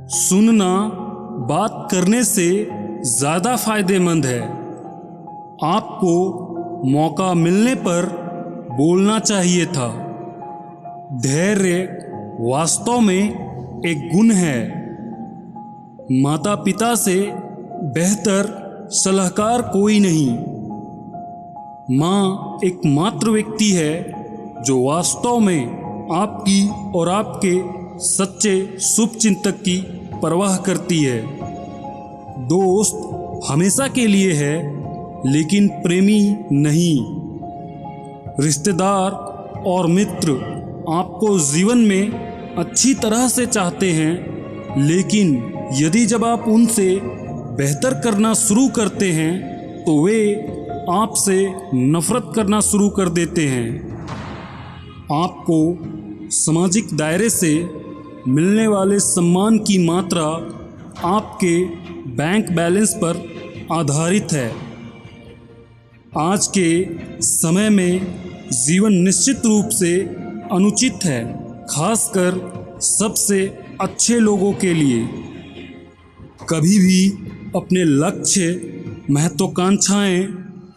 सुनना बात करने से ज़्यादा फायदेमंद है। आपको मौका मिलने पर बोलना चाहिए था। धैर्य वास्तव में एक गुण है। माता पिता से बेहतर सलाहकार कोई नहीं। माँ एकमात्र व्यक्ति है जो वास्तव में आपकी और आपके सच्चे शुभचिंतक की परवाह करती है। दोस्त हमेशा के लिए है, लेकिन प्रेमी नहीं। रिश्तेदार और मित्र आपको जीवन में अच्छी तरह से चाहते हैं, लेकिन यदि जब आप उनसे बेहतर करना शुरू करते हैं तो वे आपसे नफरत करना शुरू कर देते हैं। आपको सामाजिक दायरे से मिलने वाले सम्मान की मात्रा आपके बैंक बैलेंस पर आधारित है। आज के समय में जीवन निश्चित रूप से अनुचित है, खासकर सबसे अच्छे लोगों के लिए। कभी भी अपने लक्ष्य, महत्वाकांक्षाएं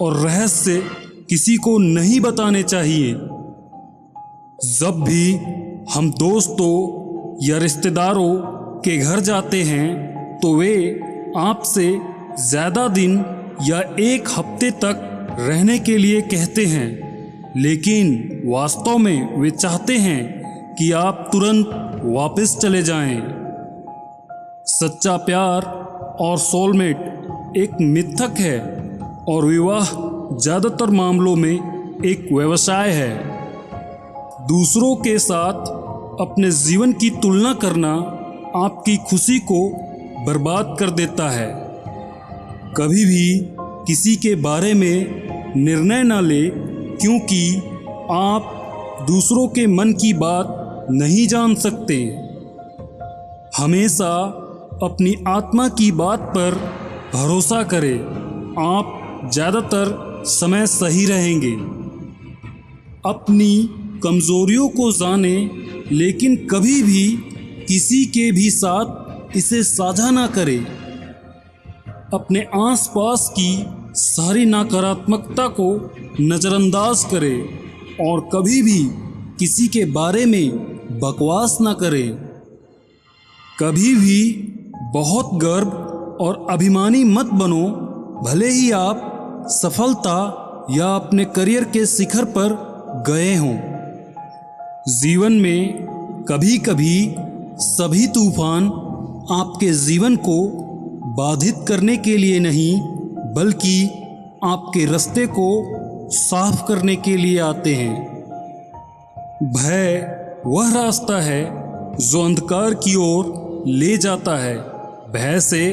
और रहस्य किसी को नहीं बताने चाहिए। जब भी हम दोस्तों या रिश्तेदारों के घर जाते हैं तो वे आपसे ज़्यादा दिन या एक हफ्ते तक रहने के लिए कहते हैं, लेकिन वास्तव में वे चाहते हैं कि आप तुरंत वापस चले जाएं। सच्चा प्यार और सोलमेट एक मिथक है और विवाह ज़्यादातर मामलों में एक व्यवसाय है। दूसरों के साथ अपने जीवन की तुलना करना आपकी खुशी को बर्बाद कर देता है। कभी भी किसी के बारे में निर्णय न ले, क्योंकि आप दूसरों के मन की बात नहीं जान सकते। हमेशा अपनी आत्मा की बात पर भरोसा करें। आप ज़्यादातर समय सही रहेंगे। अपनी कमजोरियों को जाने, लेकिन कभी भी किसी के भी साथ इसे साझा ना करें। अपने आसपास की सारी नकारात्मकता को नज़रअंदाज करें और कभी भी किसी के बारे में बकवास ना करें। कभी भी बहुत गर्व और अभिमानी मत बनो, भले ही आप सफलता या अपने करियर के शिखर पर गए हों। जीवन में कभी कभी सभी तूफान आपके जीवन को बाधित करने के लिए नहीं, बल्कि आपके रास्ते को साफ करने के लिए आते हैं। भय वह रास्ता है जो अंधकार की ओर ले जाता है। भय से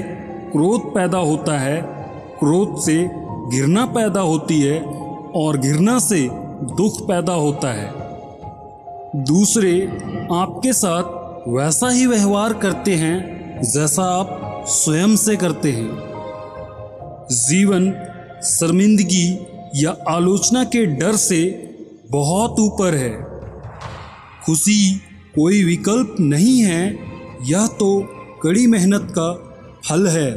क्रोध पैदा होता है, क्रोध से घृणा पैदा होती है और घृणा से दुख पैदा होता है। दूसरे आपके साथ वैसा ही व्यवहार करते हैं जैसा आप स्वयं से करते हैं। जीवन शर्मिंदगी या आलोचना के डर से बहुत ऊपर है। खुशी कोई विकल्प नहीं है, यह तो कड़ी मेहनत का फल है।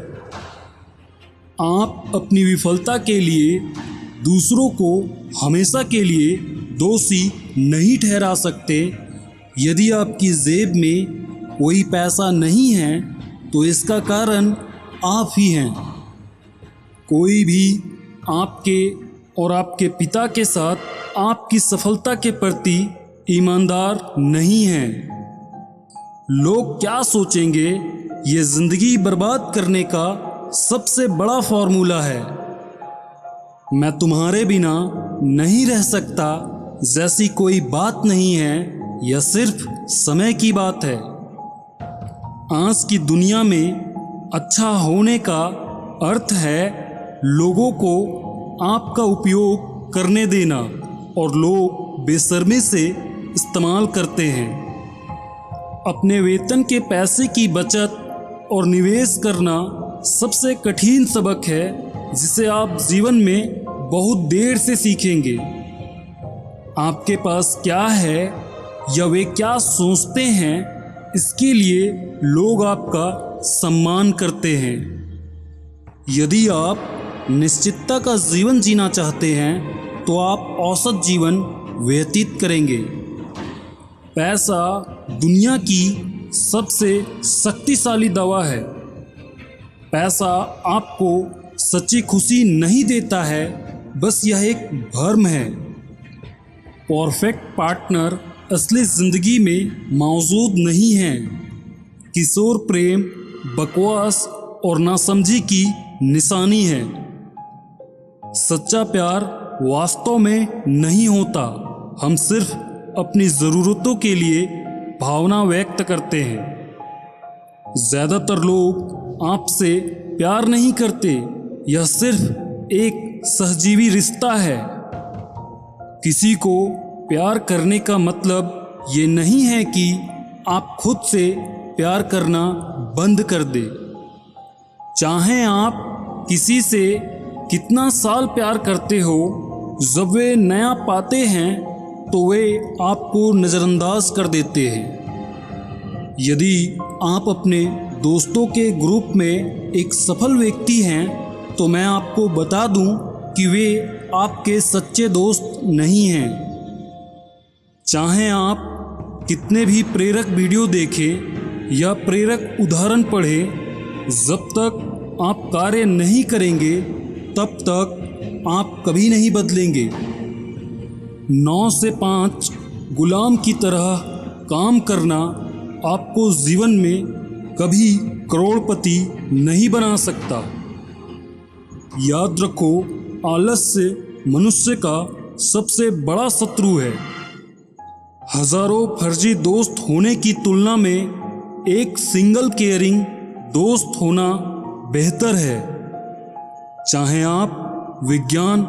आप अपनी विफलता के लिए दूसरों को हमेशा के लिए दोषी नहीं ठहरा सकते। यदि आपकी जेब में कोई पैसा नहीं है तो इसका कारण आप ही हैं। कोई भी आपके और आपके पिता के साथ आपकी सफलता के प्रति ईमानदार नहीं है। लोग क्या सोचेंगे, ये जिंदगी बर्बाद करने का सबसे बड़ा फॉर्मूला है। मैं तुम्हारे बिना नहीं रह सकता जैसी कोई बात नहीं है, यह सिर्फ समय की बात है। आज की दुनिया में अच्छा होने का अर्थ है लोगों को आपका उपयोग करने देना, और लोग बेशर्मी से इस्तेमाल करते हैं। अपने वेतन के पैसे की बचत और निवेश करना सबसे कठिन सबक है जिसे आप जीवन में बहुत देर से सीखेंगे। आपके पास क्या है या वे क्या सोचते हैं, इसके लिए लोग आपका सम्मान करते हैं। यदि आप निश्चितता का जीवन जीना चाहते हैं तो आप औसत जीवन व्यतीत करेंगे। पैसा दुनिया की सबसे शक्तिशाली दवा है। पैसा आपको सच्ची खुशी नहीं देता है, बस यह एक भ्रम है। परफेक्ट पार्टनर असली जिंदगी में मौजूद नहीं है। किशोर प्रेम बकवास और नासमझी की निशानी है। सच्चा प्यार वास्तव में नहीं होता। हम सिर्फ अपनी ज़रूरतों के लिए भावना व्यक्त करते हैं। ज़्यादातर लोग आपसे प्यार नहीं करते। यह सिर्फ एक सहजीवी रिश्ता है। किसी को प्यार करने का मतलब ये नहीं है कि आप खुद से प्यार करना बंद कर दें। चाहे आप किसी से कितना साल प्यार करते हो, जब वे नया पाते हैं तो वे आपको नज़रअंदाज कर देते हैं। यदि आप अपने दोस्तों के ग्रुप में एक सफल व्यक्ति हैं तो मैं आपको बता दूं कि वे आपके सच्चे दोस्त नहीं हैं। चाहे आप कितने भी प्रेरक वीडियो देखें या प्रेरक उदाहरण पढ़ें, जब तक आप कार्य नहीं करेंगे तब तक आप कभी नहीं बदलेंगे। 9 से 5 गुलाम की तरह काम करना आपको जीवन में कभी करोड़पति नहीं बना सकता। याद रखो, आलस्य मनुष्य का सबसे बड़ा शत्रु है। हजारों फर्जी दोस्त होने की तुलना में एक सिंगल केयरिंग दोस्त होना बेहतर है। चाहे आप विज्ञान,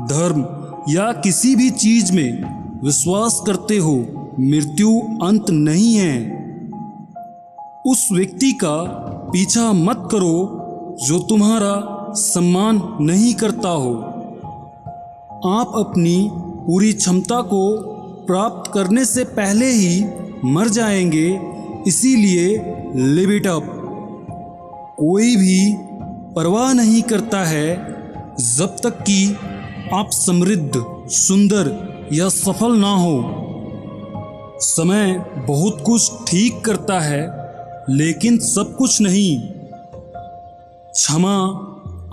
धर्म या किसी भी चीज में विश्वास करते हो, मृत्यु अंत नहीं है। उस व्यक्ति का पीछा मत करो जो तुम्हारा सम्मान नहीं करता हो। आप अपनी पूरी क्षमता को प्राप्त करने से पहले ही मर जाएंगे, इसीलिए लिव इट अप। कोई भी परवाह नहीं करता है जब तक कि आप समृद्ध, सुंदर या सफल ना हो। समय बहुत कुछ ठीक करता है, लेकिन सब कुछ नहीं। क्षमा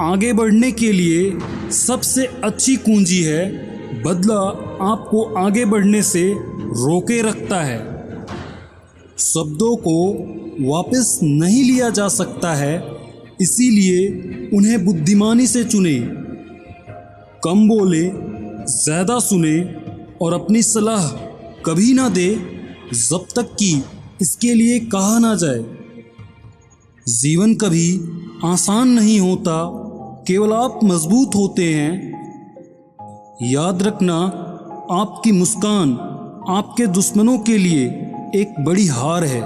आगे बढ़ने के लिए सबसे अच्छी कुंजी है। बदला आपको आगे बढ़ने से रोके रखता है। शब्दों को वापस नहीं लिया जा सकता है, इसीलिए उन्हें बुद्धिमानी से चुने। कम बोले, ज़्यादा सुने और अपनी सलाह कभी ना दे जब तक कि इसके लिए कहा ना जाए। जीवन कभी आसान नहीं होता, केवल आप मजबूत होते हैं। याद रखना, आपकी मुस्कान आपके दुश्मनों के लिए एक बड़ी हार है।